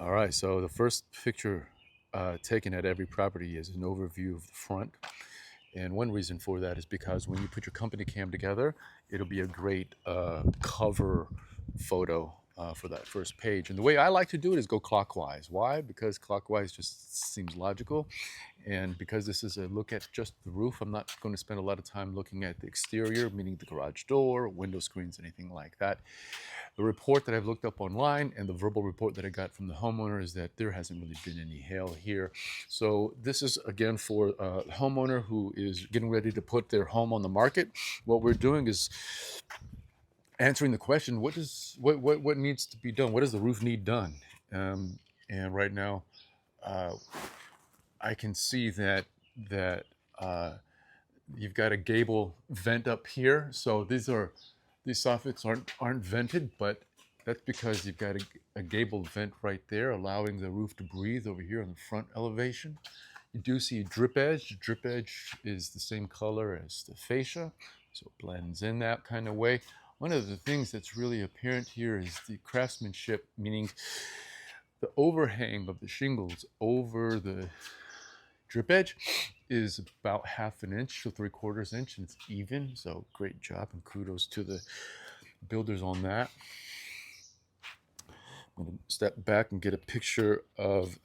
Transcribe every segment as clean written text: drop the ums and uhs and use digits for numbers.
All right, so the first picture taken at every property is an overview of the front. And one reason for that is because when you put your company cam together, it'll be a great cover photo for that first page. And the way I like to do it is go clockwise. Why? Because clockwise just seems logical. And because this is a look at just the roof, I'm not going to spend a lot of time looking at the exterior, meaning the garage door, window screens, anything like that. The report that I've looked up online and the verbal report that I got from the homeowner is that there hasn't really been any hail here. So this is again for a homeowner who is getting ready to put their home on the market. What we're doing is answering the question: what needs to be done? What does the roof need done? And right now, uh, I can see that uh, you've got a gable vent up here. So these soffits aren't vented, but that's because you've got a gable vent right there, allowing the roof to breathe over here on the front elevation. You do see a drip edge. The drip edge is the same color as the fascia, so it blends in that kind of way. One of the things that's really apparent here is the craftsmanship, meaning the overhang of the shingles over the drip edge is about 1/2 inch to 3/4 inch, and it's even. So great job and kudos to the builders on that. I'm going to step back and get a picture of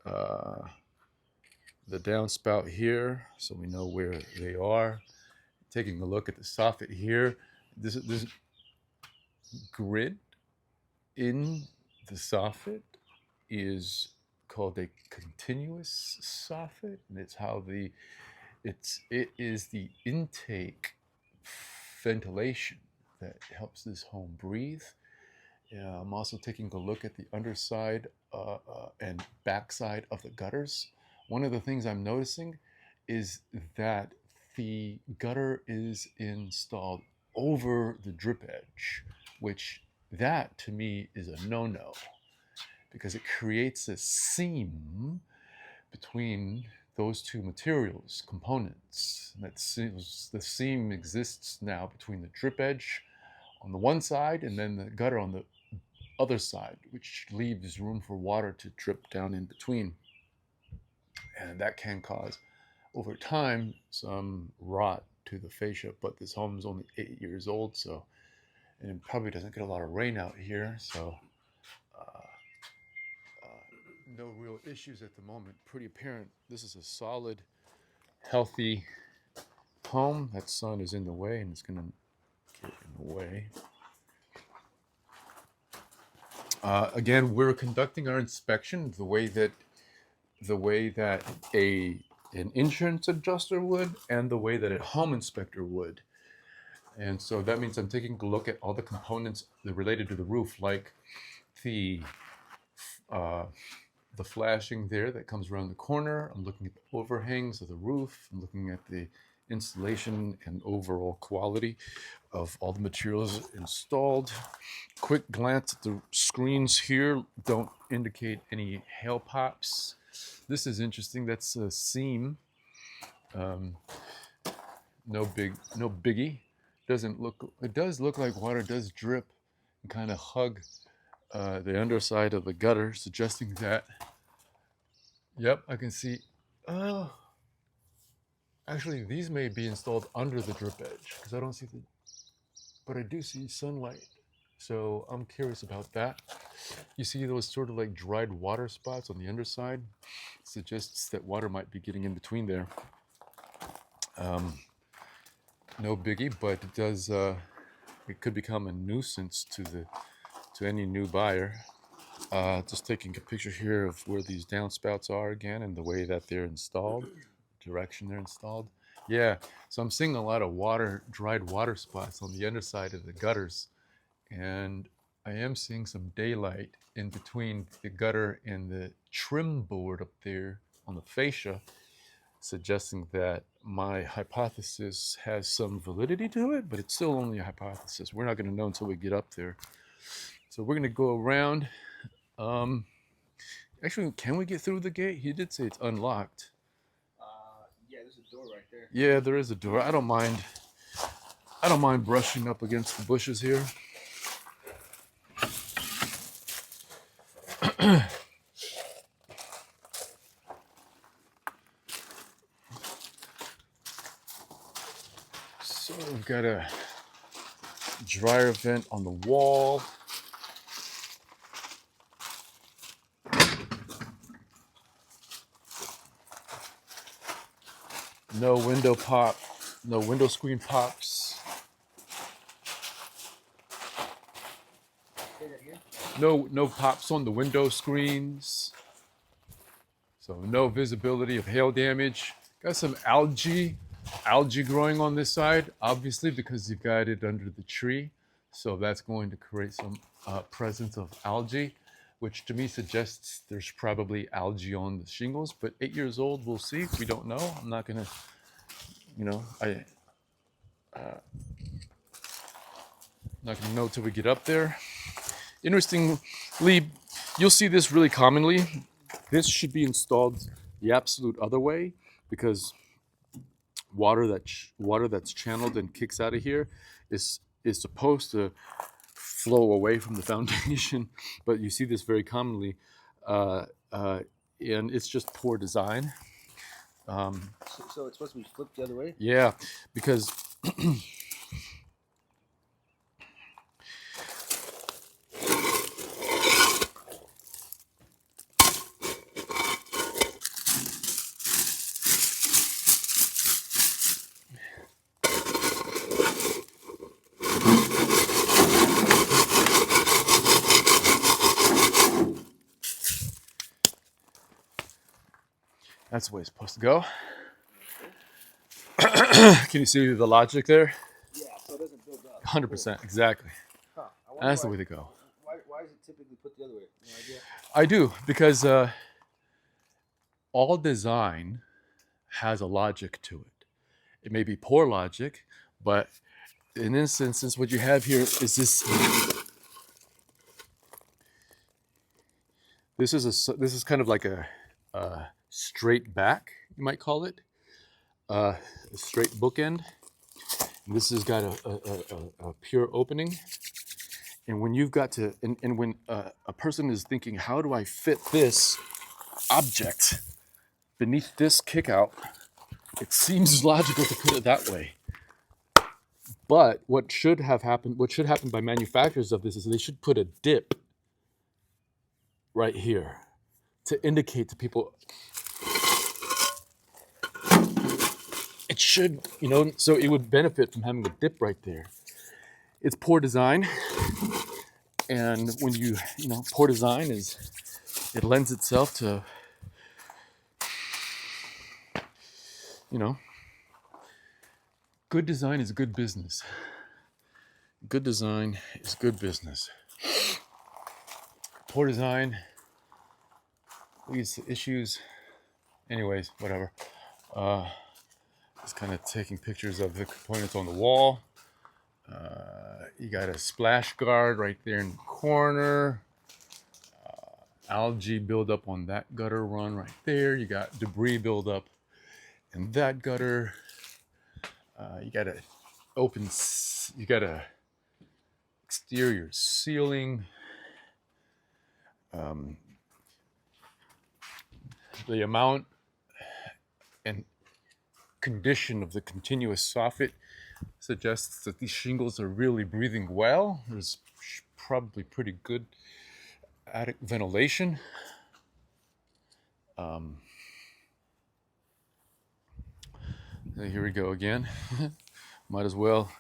uh, the downspout here, so we know where they are. Taking a look at the soffit here, this grid in the soffit is called a continuous soffit, and it's how it is the intake ventilation that helps this home breathe. I'm also taking a look at the underside and backside of the gutters. One of the things I'm noticing is that the gutter is installed over the drip edge, which that to me is a no-no because it creates a seam between those two materials, components. The seam exists now between the drip edge on the one side and then the gutter on the other side, which leaves room for water to drip down in between. And that can cause, over time, some rot to the fascia. But this home is only 8 years old, so, and it probably doesn't get a lot of rain out here, so uh, no real issues at the moment. Pretty apparent this is a solid, healthy home. That sun is in the way, and it's going to get in the way. Again, we're conducting our inspection the way that an insurance adjuster would, and the way that a home inspector would. And so that means I'm taking a look at all the components that are related to the roof, like the uh, the flashing there that comes around the corner. I'm looking at the overhangs of the roof. I'm looking at the installation and overall quality of all the materials installed. Quick glance at the screens here don't indicate any hail pops. This is interesting. That's a seam. Um, no biggie. Doesn't look. It does look like water does drip and kind of hug the underside of the gutter, suggesting that. Yep, I can see. Oh, actually, these may be installed under the drip edge because I don't see the. But I do see sunlight, so I'm curious about that. You see those sort of like dried water spots on the underside? Suggests that water might be getting in between there. No biggie, but it does. It could become a nuisance to any new buyer. Just taking a picture here of where these downspouts are again and the way that they're installed, direction they're installed. Yeah, so I'm seeing a lot of dried water spots on the underside of the gutters, and I am seeing some daylight in between the gutter and the trim board up there on the fascia, suggesting that my hypothesis has some validity to it, but it's still only a hypothesis. We're not going to know until we get up there. So we're going to go around. Um, Actually, can we get through the gate? He did say it's unlocked. Yeah, there's a door right there. Yeah, there is a door. I don't mind. I don't mind brushing up against the bushes here. So we've got a dryer vent on the wall. No window pop, no window screen pops. No pops on the window screens. So no visibility of hail damage. Got some algae growing on this side, obviously because you've got it under the tree. So that's going to create some presence of algae, which to me suggests there's probably algae on the shingles, but 8 years old, we'll see. We don't know. I'm not gonna, not gonna know till we get up there. Interestingly, you'll see this really commonly. This should be installed the absolute other way because water that's channeled and kicks out of here is supposed to flow away from the foundation, but you see this very commonly, and it's just poor design. So it's supposed to be flipped the other way? Yeah, because that's the way it's supposed to go. Can you see the logic there? Yeah, so it doesn't build up. 100%, exactly. Huh. That's the way to go. Why is it typically put the other way? No idea. I do, because all design has a logic to it. It may be poor logic, but in this instance, what you have here is this. This is kind of like a straight back, you might call it, a straight bookend. And this has got a pure opening. And when you've got to, and when a person is thinking, how do I fit this object beneath this kickout, it seems logical to put it that way. But what should happen by manufacturers of this is they should put a dip right here to indicate to people. It should, so it would benefit from having a dip right there. It's poor design. And when poor design it lends itself to, good design is good business. Good design is good business. Poor design leads to issues. Anyways, whatever. Just kind of taking pictures of the components on the wall. You got a splash guard right there in the corner. Algae buildup on that gutter run right there. You got debris buildup in that gutter. You got a exterior ceiling. The amount and condition of the continuous soffit suggests that these shingles are really breathing well. There's probably pretty good attic ventilation. Here we go again. Might as well,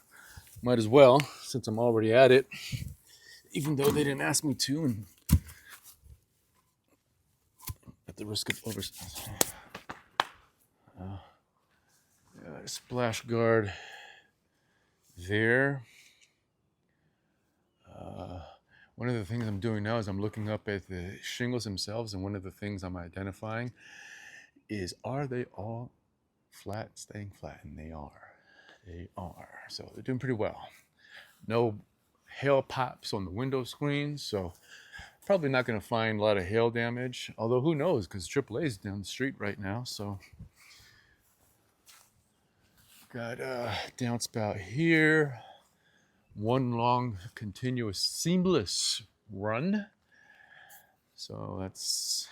since I'm already at it, even though they didn't ask me to, and at the risk of splash guard there. One of the things I'm doing now is I'm looking up at the shingles themselves, and one of the things I'm identifying is, are they all flat, staying flat? And they are. They are. So they're doing pretty well. No hail pops on the window screens, so probably not going to find a lot of hail damage, although who knows, because AAA is down the street right now. So got a downspout here, one long continuous seamless run. So that's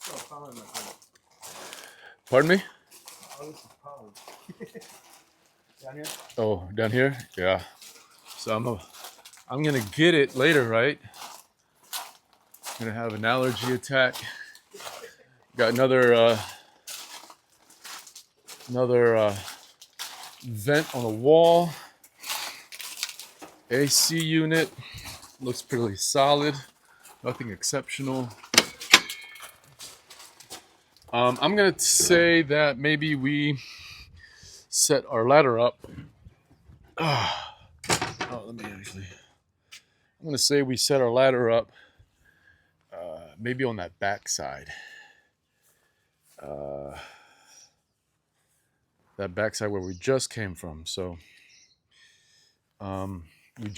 Oh, pollen, my friend. pardon me? Oh, this is pollen. Down here? Oh, down here? Yeah. So I'm gonna get it later, right? I'm gonna have an allergy attack. Got another vent on the wall. AC unit looks pretty solid. Nothing exceptional. I'm gonna say that maybe we set our ladder up. Let me actually. I'm gonna say we set our ladder up. Maybe on that back side. That backside where we just came from. So we just